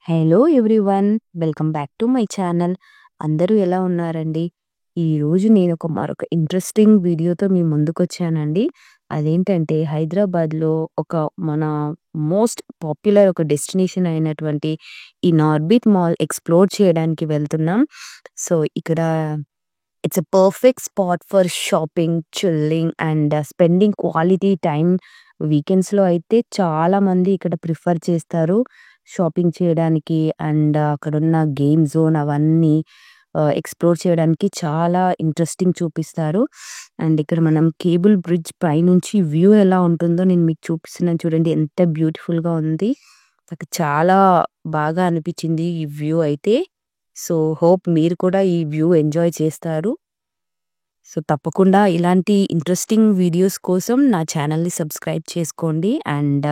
Hello everyone. Welcome back to my channel. అందరూ ఎలా ఉన్నారండి? ఈరోజు మరొక ఇంట్రెస్టింగ్ వీడియోతో మీ ముందుకొచ్చానండి. అదేంటంటే హైదరాబాద్‌లో ఒక మన మోస్ట్ పాపులర్ ఒక డెస్టినేషన్ అయినటువంటి ఈ నార్బిట్ మాల్ ఎక్స్‌ప్లోర్ చేయడానికి వెళ్తున్నాం. సో, ఇక్కడ it's a perfect spot for shopping, chilling and spending quality time. వీకెండ్స్‌లో అయితే చాలామంది ఇక్కడ ప్రిఫర్ చేస్తారు షాపింగ్ చేయడానికి. అండ్ అక్కడున్న గేమ్ జోన్ అవన్నీ ఎక్స్‌ప్లోర్ చేయడానికి చాలా ఇంట్రెస్టింగ్ చూపిస్తారు. అండ్ ఇక్కడ మనం కేబుల్ బ్రిడ్జ్ పైనుంచి వ్యూ ఎలా ఉంటుందో నేను మీకు చూపిస్తున్నాను చూడండి. ఎంత బ్యూటిఫుల్‌గా ఉంది. నాకు చాలా బాగా అనిపించింది ఈ వ్యూ అయితే. సో, హోప్ మీరు కూడా ఈ వ్యూ ఎంజాయ్ చేస్తారు. సో, తప్పకుండా ఇలాంటి ఇంట్రెస్టింగ్ వీడియోస్ కోసం నా ఛానల్‌ని సబ్స్క్రైబ్ చేసుకోండి. అండ్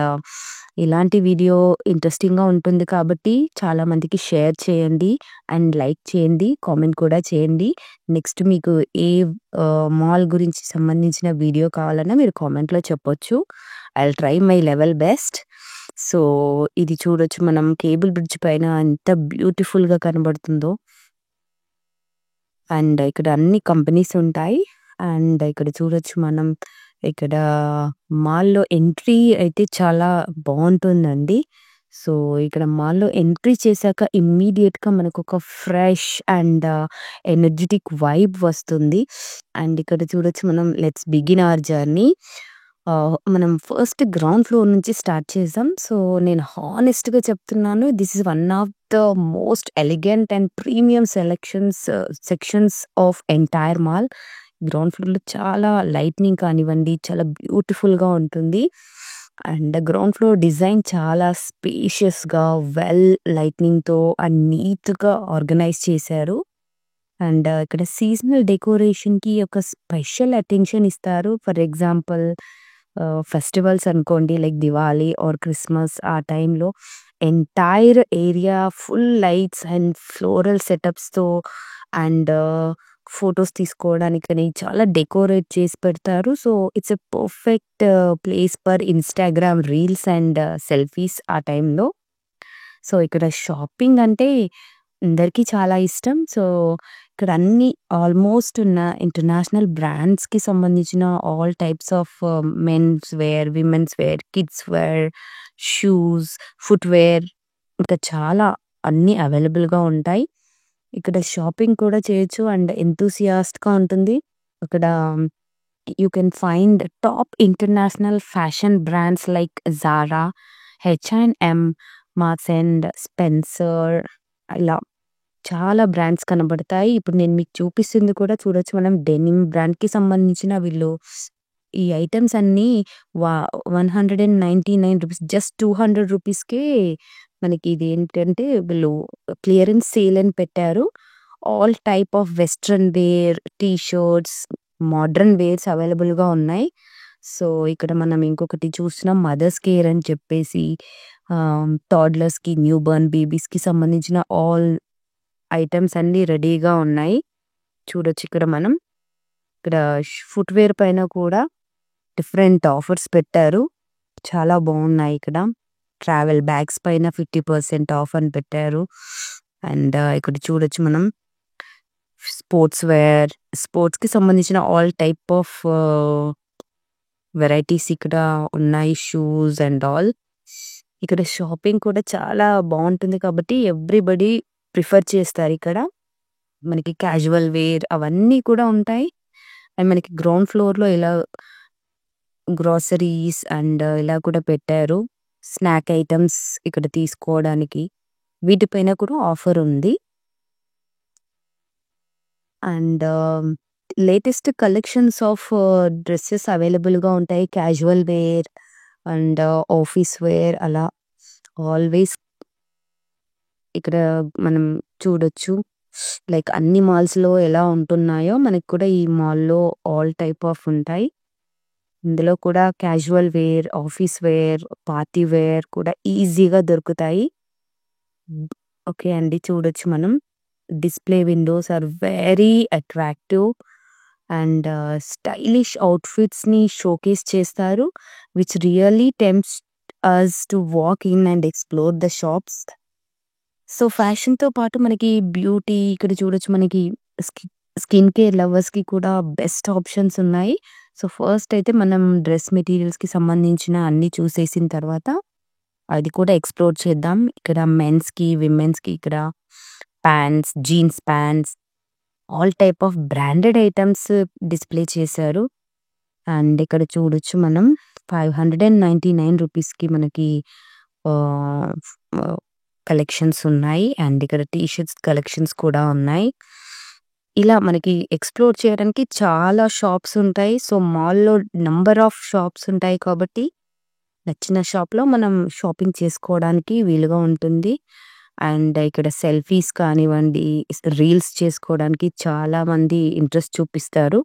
ఇలాంటి వీడియో ఇంట్రెస్టింగ్‌గా ఉంటుంది కాబట్టి చాలామందికి షేర్ చేయండి. అండ్ లైక్ చేయండి. కామెంట్ కూడా చేయండి. నెక్స్ట్ మీకు ఏ మాల్ గురించి సంబంధించిన వీడియో కావాలన్నా మీరు కామెంట్‌లో చెప్పొచ్చు. I will try my level best. So, ఇది చూడొచ్చు మనం కేబుల్ బ్రిడ్జ్ పైన ఎంత బ్యూటిఫుల్‌గా కనబడుతుందో. అండ్ ఇక్కడ అన్ని కంపెనీస్ ఉంటాయి. అండ్ ఇక్కడ చూడొచ్చు మనం ఇక్కడ మాల్‌లో ఎంట్రీ అయితే చాలా బావుంటుందండి. సో, ఇక్కడ మాల్‌లో ఎంట్రీ చేశాక ఇమ్మీడియేట్‌గా మనకొక ఫ్రెష్ అండ్ ఎనర్జిటిక్ వైబ్ వస్తుంది. అండ్ ఇక్కడ చూడొచ్చు మనం లెట్స్ బిగిన్ అవర్ జర్నీ. మనం ఫస్ట్ గ్రౌండ్ ఫ్లోర్ నుంచి స్టార్ట్ చేసాం. సో, నేను హానెస్ట్‌గా చెప్తున్నాను. This is one of the most elegant and premium sections of entire mall. Ground ఫ్లోర్‌లో చాలా లైట్నింగ్ కానివ్వండి, చాలా బ్యూటిఫుల్‌గా ఉంటుంది. అండ్ గ్రౌండ్ ఫ్లోర్ డిజైన్ చాలా స్పేషియస్‌గా, వెల్ లైట్నింగ్‌తో అండ్ నీట్‌గా ఆర్గనైజ్ చేశారు. అండ్ ఇక్కడ సీజనల్ డెకరేషన్‌కి ఒక స్పెషల్ అటెన్షన్ ఇస్తారు. ఫర్ ఎగ్జాంపుల్ ఫెస్టివల్స్ అనుకోండి లైక్ దివాళీ ఆర్ క్రిస్మస్ ఆ టైంలో entire area full lights and floral సెటప్స్‌తో అండ్ ఫోటోస్ తీసుకోవడానికని చాలా డెకరేట్ చేసి పెడతారు. So, it's a perfect place for Instagram reels and selfies ఆ టైంలో. సో, ఇక్కడ షాపింగ్ అంటే అందరికీ చాలా ఇష్టం. సో, ఇక్కడ అన్ని ఆల్మోస్ట్ ఉన్న ఇంటర్నేషనల్ బ్రాండ్స్‌కి సంబంధించిన all types of men's wear, women's wear, kids wear, shoes, footwear ఇంకా చాలా అన్నీ అవైలబుల్‌గా ఉంటాయి. ఇక్కడ షాపింగ్ కూడా చేయొచ్చు అండ్ ఎంతూసియాస్ట్‌గా ఉంటుంది. అక్కడ you can find top international fashion brands like Zara, H and M, Marks and Spencer ఇలా చాలా బ్రాండ్స్ కనబడతాయి. ఇప్పుడు నేను మీకు చూపిస్తుంది కూడా చూడొచ్చు మనం డెనిమ్ బ్రాండ్‌కి సంబంధించిన వీళ్ళు ఈ ఐటెమ్స్ అన్నీ వా రూ. 199 జస్ట్ రూ. 200కే మనకి ఇదేంటంటే వీళ్ళు క్లియరెన్స్ సేల్ అని పెట్టారు. All type of western wear, T shirts, modern wears అవైలబుల్‌గా ఉన్నాయి. సో, ఇక్కడ మనం ఇంకొకటి చూస్తున్నాం మదర్స్ కేర్ అని చెప్పేసి టోడ్లర్స్‌కి, న్యూ బోర్న్ బేబీస్‌కి సంబంధించిన ఆల్ ఐటెమ్స్ అన్నీ రెడీగా ఉన్నాయి. చూడొచ్చు ఇక్కడ మనం. ఇక్కడ ఫుట్‌వేర్ పైన కూడా డిఫరెంట్ ఆఫర్స్ పెట్టారు. చాలా బావున్నాయి ఇక్కడ. ట్రావెల్ బ్యాగ్స్ పైన 50% ఆఫ్ అని పెట్టారు. అండ్ ఇక్కడ చూడొచ్చు మనం స్పోర్ట్స్ వేర్, స్పోర్ట్స్‌కి సంబంధించిన ఆల్ టైప్ ఆఫ్ వెరైటీస్ ఇక్కడ ఉన్నాయి. Shoes and all. ఇక్కడ షాపింగ్ కూడా చాలా బావుంటుంది కాబట్టి ఎవ్రీబడీ ప్రిఫర్ చేస్తారిక్కడ. మనకి క్యాజువల్ వేర్ అవన్నీ కూడా ఉంటాయి. అండ్ మనకి గ్రౌండ్ ఫ్లోర్‌లో ఇలా గ్రోసరీస్ అండ్ ఇలా కూడా పెట్టారు. స్నాక్ ఐటెమ్స్ ఇక్కడ తీసుకోవడానికి. వీటిపైన కూడా ఆఫర్ ఉంది. And latest collections of dresses అవైలబుల్‌గా ఉంటాయి. Casual wear and office wear అలా ఆల్వేస్ ఇక్కడ మనం చూడొచ్చు. లైక్ అన్ని మాల్స్‌లో ఎలా ఉంటున్నాయో మనకు కూడా ఈ మాల్‌లో ఆల్ టైప్ ఆఫ్ ఉంటాయి. ఇందులో కూడా casual wear, office wear, party wear కూడా ఈజీగా దొరుకుతాయి. ఓకే అండి. చూడొచ్చు మనం. Display windows are very attractive and stylish అవుట్‌ఫిట్స్‌ని షోకేస్ చేస్తారు. Which really tempts us to walk in and explore the shops. So, ఫ్యాషన్‌తో పాటు మనకి బ్యూటీ ఇక్కడ చూడొచ్చు మనకి స్కి స్కిన్ కేర్ లవర్స్‌కి కూడా బెస్ట్ ఆప్షన్స్ ఉన్నాయి. సో, ఫస్ట్ అయితే మనం డ్రెస్ మెటీరియల్స్‌కి సంబంధించిన అన్నీ చూసేసిన తర్వాత, అది కూడా ఎక్స్‌ప్లోర్ చేద్దాం. ఇక్కడ మెన్స్‌కి, విమెన్స్‌కి ఇక్కడ pants, jeans pants, all type of branded items display చేశారు. అండ్ ఇక్కడ చూడొచ్చు మనం ₹599కి మనకి ఆహ్, ఆహ్, కలెక్షన్స్ ఉన్నాయి. అండ్ ఇక్కడ టీ షర్ట్స్ కలెక్షన్స్ కూడా ఉన్నాయి. ఇలా మనకి ఎక్స్‌ప్లోర్ చేయడానికి చాలా షాప్స్ ఉంటాయి. సో, మాల్‌లో నంబర్ ఆఫ్ షాప్స్ ఉంటాయి కాబట్టి, నచ్చిన షాప్‌లో మనం షాపింగ్ చేసుకోవడానికి వీలుగా ఉంటుంది. అండ్ ఇక్కడ సెల్ఫీస్ కానివ్వండి, రీల్స్ చేసుకోవడానికి చాలా మంది ఇంట్రెస్ట్ చూపిస్తారు.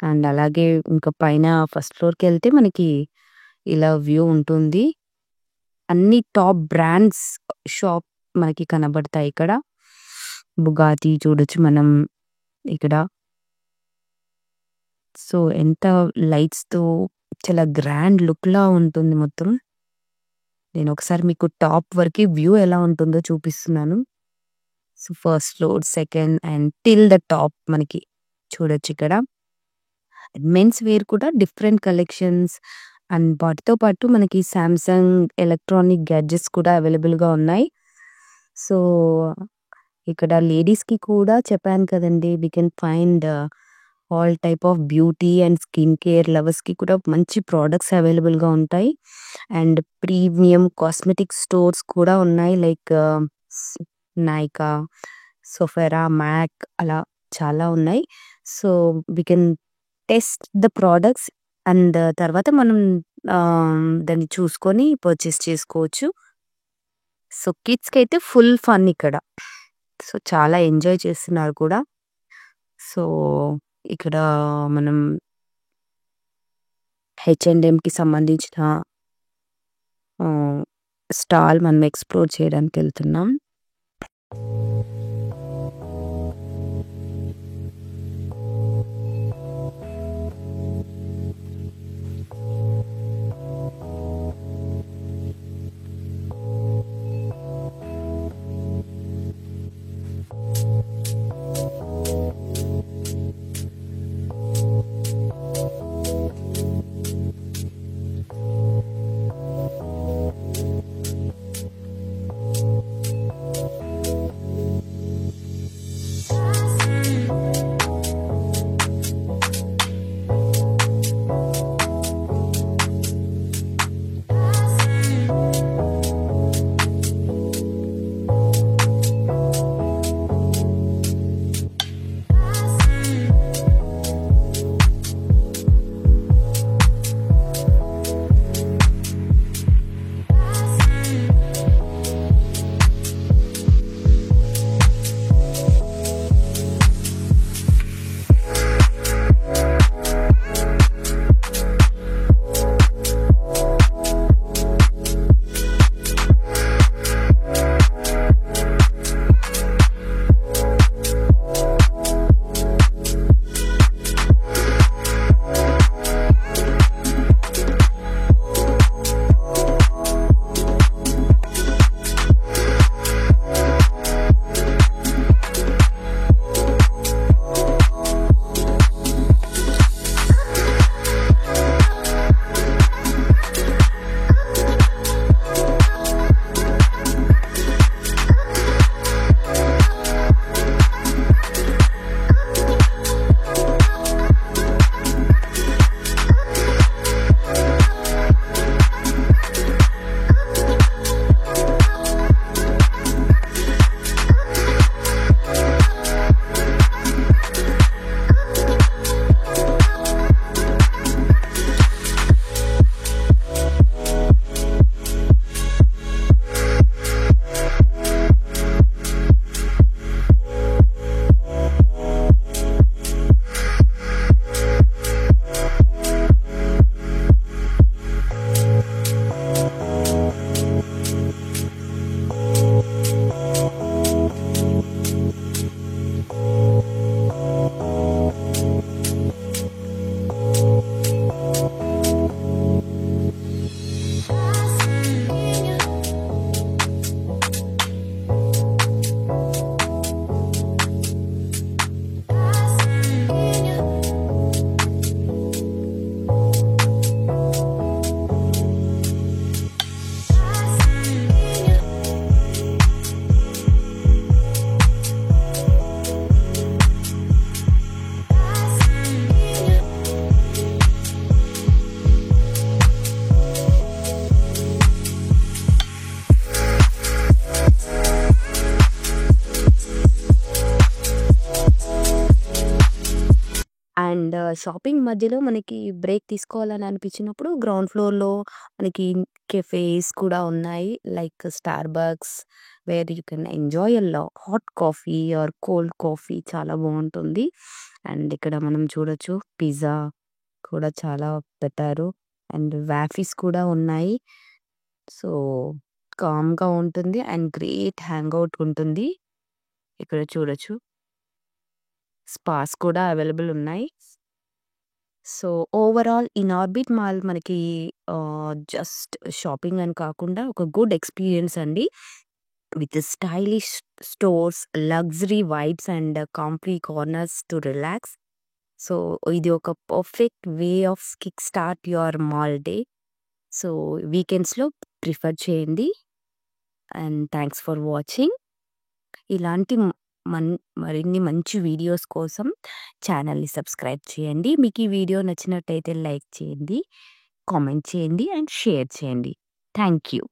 అండ్ అలాగే ఇంకా పైన ఫస్ట్ ఫ్లోర్‌కెళ్తే మనకి ఇలా వ్యూ ఉంటుంది. అన్ని టాప్ బ్రాండ్స్ షాప్ మనకి కనబడతాయి ఇక్కడ. బుగాటి చూడొచ్చు మనం ఇక్కడ. సో, ఎంత లైట్స్‌తో చాలా గ్రాండ్ లుక్‌లా ఉంటుంది మొత్తం. నేను ఒకసారి మీకు టాప్ వరకి వ్యూ ఎలా ఉంటుందో చూపిస్తున్నాను. So, first floor, second and till the top మనకి చూడొచ్చిక్కడ. మెన్స్ వేర్ కూడా డిఫరెంట్ కలెక్షన్స్ అండ్ వాటితో పాటు మనకి సామ్‌సంగ్ ఎలక్ట్రానిక్ గ్యాడ్జెట్స్ కూడా అవైలబుల్‌గా ఉన్నాయి. సో, ఇక్కడ లేడీస్‌కి కూడా చెప్పాను కదండీ! We can find all type of beauty and skin care లవర్స్‌కి కూడా మంచి ప్రొడక్ట్స్ అవైలబుల్‌గా ఉంటాయి. అండ్ ప్రీమియం కాస్మెటిక్ స్టోర్స్ కూడా ఉన్నాయి. లైక్ స్ నైకా, సోఫెరా, మాక్ అలా చాలా ఉన్నాయి. So, we can test the products and తర్వాత మనం దాన్ని చూసుకొని పర్చేస్ చేసుకోవచ్చు. సో, కిడ్స్‌కైతే ఫుల్ ఫన్ ఇక్కడ. సో, చాలా ఎంజాయ్ చేస్తున్నారు కూడా. సో, ఇక్కడ మనం హెచ్&ఎంకి సంబంధించిన ఆహ్, స్టాల్ మనం ఎక్స్‌ప్లోర్ చేయడానికెళ్తున్నాం. షాపింగ్ మధ్యలో మనకి బ్రేక్ తీసుకోవాలని అనిపించినప్పుడు గ్రౌండ్ ఫ్లోర్‌లో మనకి కెఫేస్ కూడా ఉన్నాయి. Like Starbucks where you can enjoy hot coffee or cold coffee చాలా బావుంటుంది. అండ్ ఇక్కడ మనం చూడొచ్చు పిజ్జా కూడా చాలా పెట్టారు. అండ్ వాఫీస్ కూడా ఉన్నాయి. సో, కామ్‌గా ఉంటుంది అండ్ గ్రేట్ హ్యాంగౌట్ ఉంటుంది. ఇక్కడ చూడొచ్చు. స్పాస్ కూడా అవైలబుల్ ఉన్నాయి. So, overall in orbit mall మనకి జస్ట్ షాపింగ్ అని కాకుండా ఒక గుడ్ ఎక్స్‌పీరియన్స్ అండి. With stylish stores, luxury vibes and comfy corners to relax. So, ఇది ఒక perfect way of kick start your mall day. So, వీకెండ్స్‌లో ప్రిఫర్ చేయండి. And thanks for watching. ఇలాంటి మన్ మరిన్ని మంచి వీడియోస్ కోసం ఛానల్‌ని సబ్స్క్రైబ్ చేయండి. మీకు ఈ వీడియో నచ్చినట్టయితే లైక్ చేయండి, కామెంట్ చేయండి అండ్ షేర్ చేయండి. Thank you.